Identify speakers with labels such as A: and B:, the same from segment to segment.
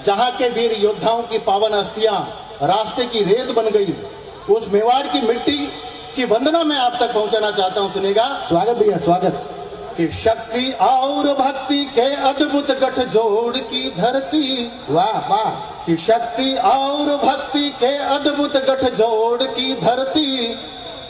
A: जहां के वीर योद्धाओं की पावन अस्थियां रास्ते की रेत बन गई, उस मेवाड़ की मिट्टी की वंदना मैं आप तक पहुंचाना चाहता हूं। सुनेगा?
B: स्वागत भैया, स्वागत।
A: कि शक्ति और भक्ति के अद्भुत गठजोड़ की धरती,
B: वाह वाह।
A: कि शक्ति और भक्ति के अद्भुत गठजोड़ की धरती,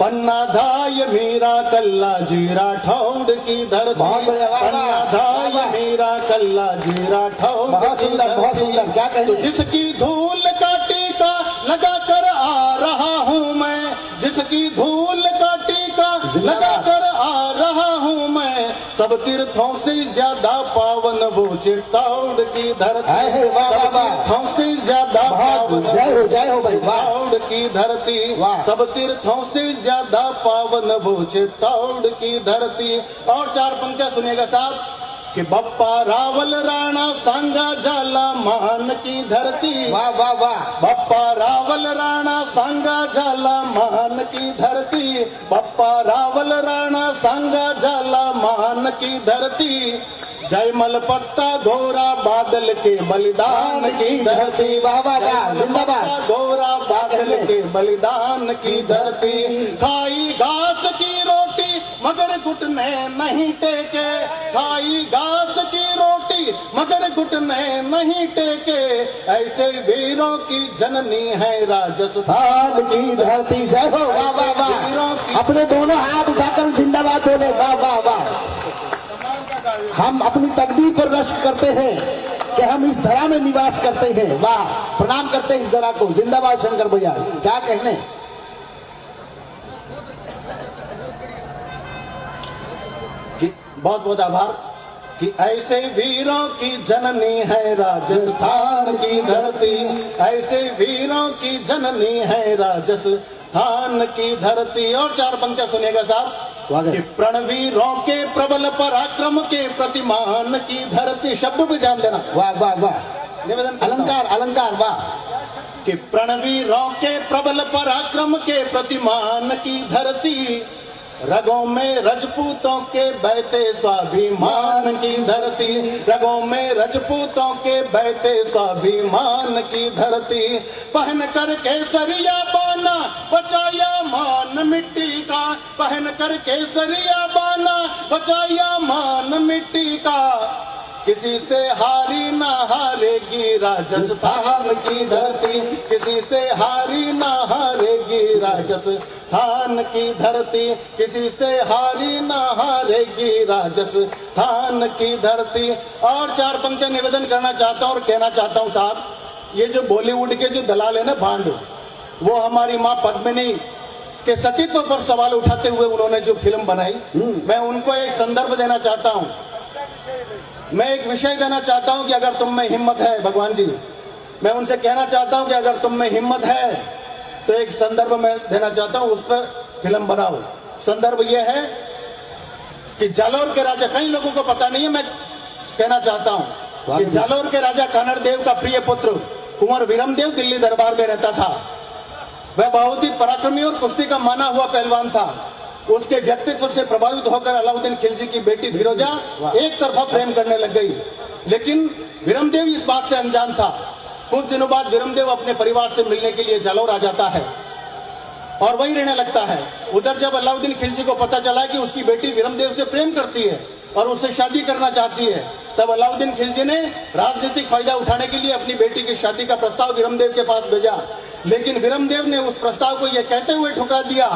A: पन्ना धाय मीरा कल्ला जीरा ठौड़ की धरती,
B: बहुत बढ़िया, वाह, वाह,
A: पन्ना धाय
B: वाह।
A: मीरा कल्ला जीरा ठौड़।
B: बहुत सुंदर, बहुत सुंदर। क्या
A: तो
B: कहें?
A: जिसकी धूल का टीका लगा कर आ रहा हूँ मैं, जिसकी धूल का टीका लगा कर आ रहा हूँ मैं, सब तीर्थों से ज्यादा पावन वो चित्तौड़ की धरती,
B: वाह, वाह, वाह।
A: तीर्थों से ज्यादा पावन
B: जय हो भाई, वाह।
A: चित्तौड़ की धरती,
B: वाह।
A: सब तीर्थों से ज्यादा पावन वो चित्तौड़ की धरती। और चार पंक्तियां सुनिएगा साहब। कि बप्पा रावल राणा सांगा झाला मान की धरती,
B: वाह वाह वाह।
A: बप्पा रावल राणा सांगा झाला मान की धरती, बप्पा रावल राणा सांगा झाला मान की धरती, जयमल पत्ता घोरा बादल के बलिदान की धरती,
B: वाह वाह वाह, जिंदाबाद।
A: घोरा बादल के बलिदान की धरती, खाई घास की रोटी मगर घुटने नहीं टेके, खाई घास की रोटी मगर घुटने नहीं टेके, ऐसे वीरों की जननी है राजस्थान
B: की धरती। जय हो, वाह वाह वाह। अपने दोनों हाथ उठाकर जिंदाबाद बोले, वाह वाह वाह। हम अपनी तकदीर पर रश्क करते हैं कि हम इस धरा में निवास करते हैं। वाह, प्रणाम करते हैं इस धरा को। जिंदाबाद शंकर भैया, क्या कहने।
A: बहुत बहुत आभार। कि ऐसे वीरों की जननी है राजस्थान की धरती, ऐसे वीरों की जननी है राजस्थान की धरती। और चार पंक्तियां सुनिएगा साहब। कि प्रणवीरों के प्रबल पराक्रम के प्रतिमान की धरती, शब्द भी ध्यान देना।
B: वाह वाह वाह,
A: निवेदन
B: अलंकार अलंकार, वाह।
A: कि प्रणवीरों के प्रबल पराक्रम के प्रतिमान की धरती, रगों में रजपूतों के बहते स्वाभिमान की धरती, रगों में रजपूतों के बहते स्वाभिमान की धरती, पहन कर केसरिया बाना बचाया मान मिट्टी का, पहन कर केसरिया बाना बचाया मान मिट्टी का, किसी से हारी ना हारेगी राजस्थान की धरती, किसी से हारी ना हारेगी राजस्थान की धरती, किसी से हारी ना हारेगी राजस्थान की धरती। और चार पंक्तियां निवेदन करना चाहता हूं और कहना चाहता हूं साहब, ये जो बॉलीवुड के जो दलाल है ना भांड, वो हमारी माँ पद्मिनी के सतीत्व पर सवाल उठाते हुए उन्होंने जो फिल्म बनाई, मैं उनको एक संदर्भ देना चाहता हूं, मैं एक विषय देना चाहता हूं कि अगर तुम में हिम्मत है, भगवान जी मैं उनसे कहना चाहता हूं कि अगर तुम में हिम्मत है तो एक संदर्भ मैं देना चाहता हूं, उस पर फिल्म बनाओ। संदर्भ यह है कि जालौर के राजा, कई लोगों को पता नहीं है, मैं कहना चाहता हूं कि जालौर के राजा कानड़ देव का प्रिय पुत्र कुंवर विरमदेव दिल्ली दरबार में रहता था। वह बहुत ही पराक्रमी और कुश्ती का माना हुआ पहलवान था। उसके व्यक्तित्व से प्रभावित होकर अलाउद्दीन खिलजी की बेटी फिरोजा एक तरफा प्रेम करने लग गई, लेकिन विरमदेव इस बात से अनजान था। कुछ दिनों बाद विरमदेव अपने परिवार से मिलने के लिए जालौर आ जाता है और वहीं रहने लगता है। उधर जब अलाउद्दीन खिलजी को पता चला कि उसकी बेटी विरमदेव से प्रेम करती है और उससे शादी करना चाहती है, तब अलाउद्दीन खिलजी ने राजनीतिक फायदा उठाने के लिए अपनी बेटी की शादी का प्रस्ताव विरमदेव के पास भेजा, लेकिन विरमदेव ने उस प्रस्ताव को यह कहते हुए ठुकरा दिया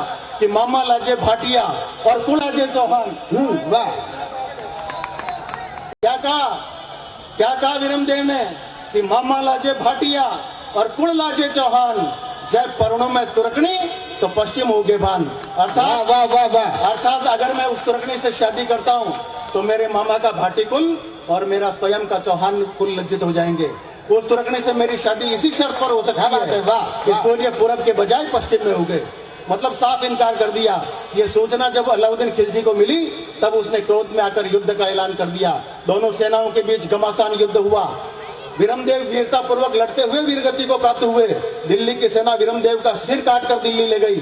A: कि मामा लाजे भाटिया और कुल लाजे चौहान।
B: वाह,
A: क्या कहा विरमदेव ने कि मामा लाजे भाटिया और कुल लाजे चौहान, जय परणों में तुरकनी तो पश्चिम होगे भान। अर्थात
B: वाह वाह वाह,
A: अर्थात अगर मैं उस तुरकनी से शादी करता हूं तो मेरे मामा का भाटी कुल और मेरा स्वयं का चौहान कुल लज्जित हो जाएंगे। उस तुरकनी से मेरी शादी इसी शर्त पर हो सकती है कि सूर्य पूरब के बजाय पश्चिम में हो गए। मतलब साफ इनकार कर दिया। ये सूचना जब अलाउद्दीन खिलजी को मिली तब उसने क्रोध में आकर युद्ध का ऐलान कर दिया। दोनों सेनाओं के बीच घमासान युद्ध हुआ। विरमदेव वीरता पूर्वक लड़ते हुए वीरगति को प्राप्त हुए। दिल्ली की सेना विरमदेव का सिर काटकर दिल्ली ले गई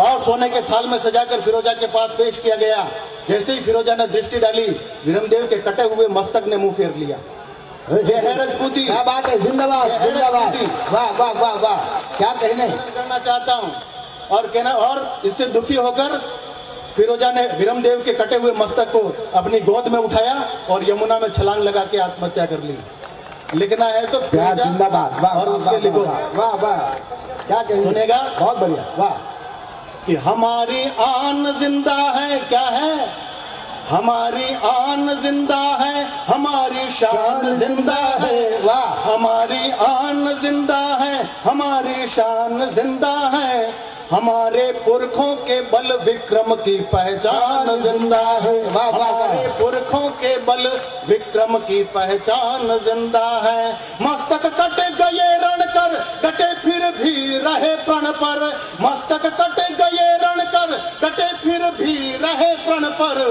A: और सोने के थाल में सजाकर फिरोजा के पास पेश किया गया। जैसे ही फिरोजा ने दृष्टि डाली, विरमदेव के कटे हुए मस्तक ने मुंह फेर लिया। ये है रजपूती।
B: क्या बात है, जिंदाबाद जिंदाबाद, वाह वाह वाह वाह, क्या कहने
A: करना चाहता हूँ। और कहना, और इससे दुखी होकर फिरोजा ने विरमदेव के कटे हुए मस्तक को अपनी गोद में उठाया और यमुना में छलांग लगा के आत्महत्या कर ली। लिखना है तो
B: क्या, जिंदाबाद, वाह
A: और उसके लिखो,
B: वाह वाह, क्या कहने,
A: सुनेगा,
B: बहुत बढ़िया, वाह।
A: कि हमारी आन जिंदा है, क्या है, हमारी आन जिंदा है, हमारी शान जिंदा है,
B: वाह,
A: हमारी आन जिंदा है, हमारी शान जिंदा है, हमारे पुरखों के बल विक्रम की पहचान जिंदा है।
B: वाह वाह
A: हमारे
B: वाह,
A: पुरखों के बल विक्रम की पहचान जिंदा है। मस्तक कट गए रण कर, कटे फिर भी रहे प्रण पर, मस्तक कट गए रण कर, कटे फिर भी रहे प्रण पर,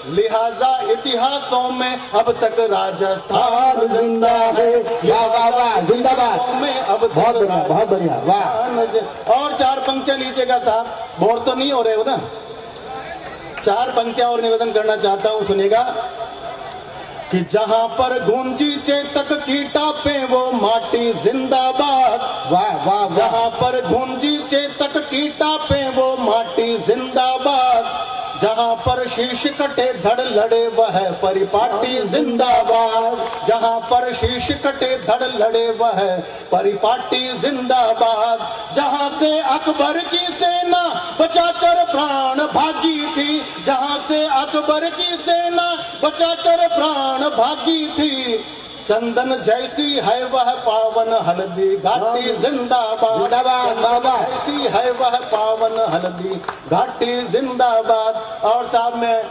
A: लिहाजा इतिहासों में अब तक राजस्थान जिंदा है।
B: वाह वाह वाह, जिंदाबाद
A: में अब तक
B: बहुत बढ़िया, बहुत बढ़िया, वाह।
A: और 4 पंक्तियां लीजिएगा साहब, बोर तो नहीं हो रहे हो ना। 4 पंक्तियां और निवेदन करना चाहता हूं, सुनिएगा। कि जहां पर गूंजी चेतक की टापे वो माटी जिंदाबाद,
B: वाह वाह वाह,
A: जहां पर गूंजी चेतक की टापे वो माटी जिंदाबाद, जहां पर शीश कटे धड़ लड़े वह परिपाटी जिंदाबाद, जहां पर शीश कटे धड़ लड़े वह परिपाटी जिंदाबाद, जहां से अकबर की सेना बचाकर प्राण भागी थी, जहां से अकबर की सेना बचाकर प्राण भागी थी, चंदन जैसी है वह पावन हल्दी घाटी जिंदाबाद,
B: जिंदाबाद, बाबा
A: जैसी है वह पावन हल्दी घाटी जिंदाबाद। और साहब, मैं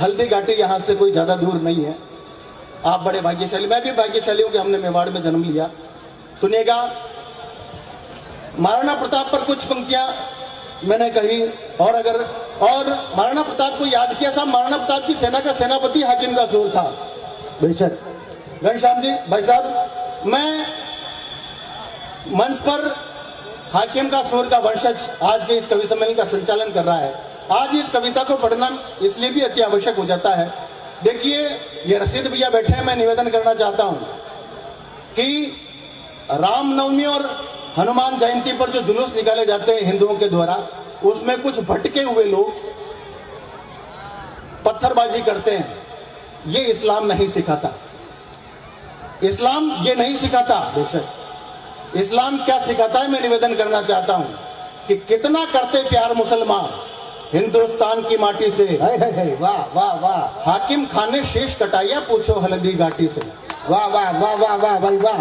A: हल्दी घाटी यहाँ से कोई ज्यादा दूर नहीं है, आप बड़े भाग्यशाली, मैं भी भाग्यशाली हूँ कि हमने मेवाड़ में जन्म लिया। सुनिएगा, महाराणा प्रताप पर कुछ पंक्तियां मैंने कही, और महाराणा प्रताप को याद किया साहब। महाराणा प्रताप की सेना का सेनापति हाकिम का सूर था,
B: बेशक।
A: घनश्याम जी भाई साहब, मैं मंच पर हाकिम का सूर का वंशज आज के इस कवि सम्मेलन का संचालन कर रहा है। आज इस कविता को पढ़ना इसलिए भी अति आवश्यक हो जाता है। देखिए, ये रशीद भैया बैठे हैं, मैं निवेदन करना चाहता हूं कि रामनवमी और हनुमान जयंती पर जो जुलूस निकाले जाते हैं हिंदुओं के द्वारा, उसमें कुछ भटके हुए लोग पत्थरबाजी करते हैं। ये इस्लाम नहीं सिखाता, इस्लाम ये नहीं सिखाता। बेशक इस्लाम क्या सिखाता है, मैं निवेदन करना चाहता हूं कि कितना करते प्यार मुसलमान हिंदुस्तान की माटी से।
B: वाह वाह वाह,
A: हाकिम खाने शेष कटाइया पूछो हल्दी घाटी से।
B: वाह वाह वाह वाह वाह भाई वाह,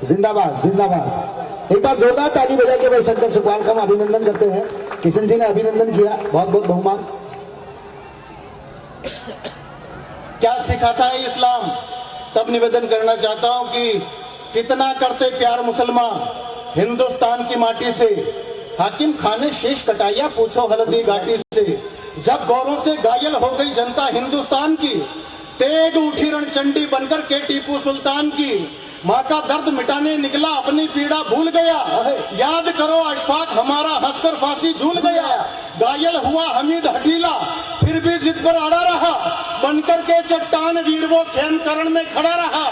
B: जिंदाबाद जिंदाबाद। एक बार जोरदार ताली बजा के भाई शंकर सुखपाल का हम अभिनंदन करते हैं। किशन जी ने अभिनंदन किया, बहुत बहुत बहुमान।
A: क्या सिखाता है इस्लाम, तब निवेदन करना चाहता हूं कि कितना करते प्यार मुसलमान हिंदुस्तान की माटी से, हाकिम खाने शेष कटाइया पूछो हल्दी घाटी से। जब गौरों से घायल हो गई जनता हिंदुस्तान की, तेग उठी रणचंडी बनकर के टीपू सुल्तान की, माँ का दर्द मिटाने निकला अपनी पीड़ा भूल गया, याद करो अशफाक हमारा हंसकर फांसी झूल गया। घायल हुआ हमीद हठीला फिर भी जिद पर अड़ा रहा, बनकर के चट्टान वीर वो खेम करण में खड़ा रहा,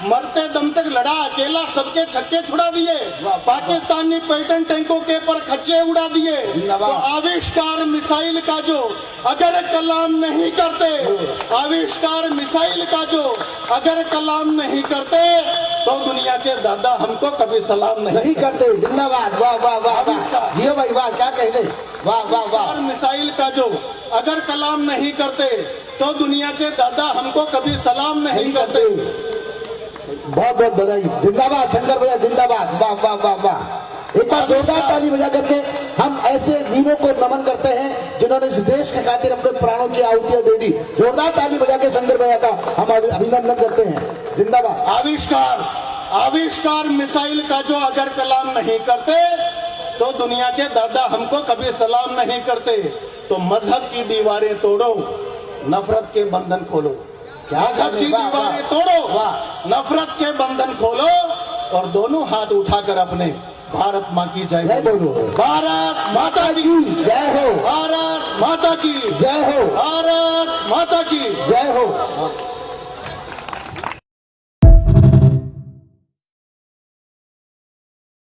A: मरते दम तक लड़ा अकेला सबके छक्के छुड़ा दिए, पाकिस्तानी पैटर्न टैंकों के पर खच्चे उड़ा दिए। तो आविष्कार मिसाइल का जो अगर कलाम नहीं करते, आविष्कार मिसाइल का जो अगर कलाम नहीं करते, तो दुनिया के दादा हमको कभी सलाम नहीं
B: करते। जिंदाबाद, वाह वाह वाह वाह, जियो भाई वाह, क्या कहते, वाह वाह वाह।
A: मिसाइल का जो अगर कलाम नहीं करते, तो दुनिया के दादा हमको कभी सलाम नहीं करते।
B: बहुत बहुत बधाई, जिंदाबाद शंकर भैया, जिंदाबाद, वाह वाह वाह वाह। एक बार जोरदार ताली बजा करके हम ऐसे वीरों को नमन करते हैं जिन्होंने इस देश के खातिर अपने प्राणों की आहुतियां दे दी। जोरदार ताली बजा के शंकर भैया का हम अभिनंदन करते हैं, जिंदाबाद।
A: आविष्कार मिसाइल का जो अगर कलाम नहीं करते, तो दुनिया के दादा हमको कभी सलाम नहीं करते। तो मजहब की दीवारें तोड़ो, नफरत के बंधन खोलो। मजहब की दीवारें तोड़ो, नफरत के बंधन खोलो, और दोनों हाथ उठाकर अपने भारत माँ की जय बोलो। भारत माता की
B: जय हो,
A: भारत माता की
B: जय हो,
A: भारत माता की
B: जय हो।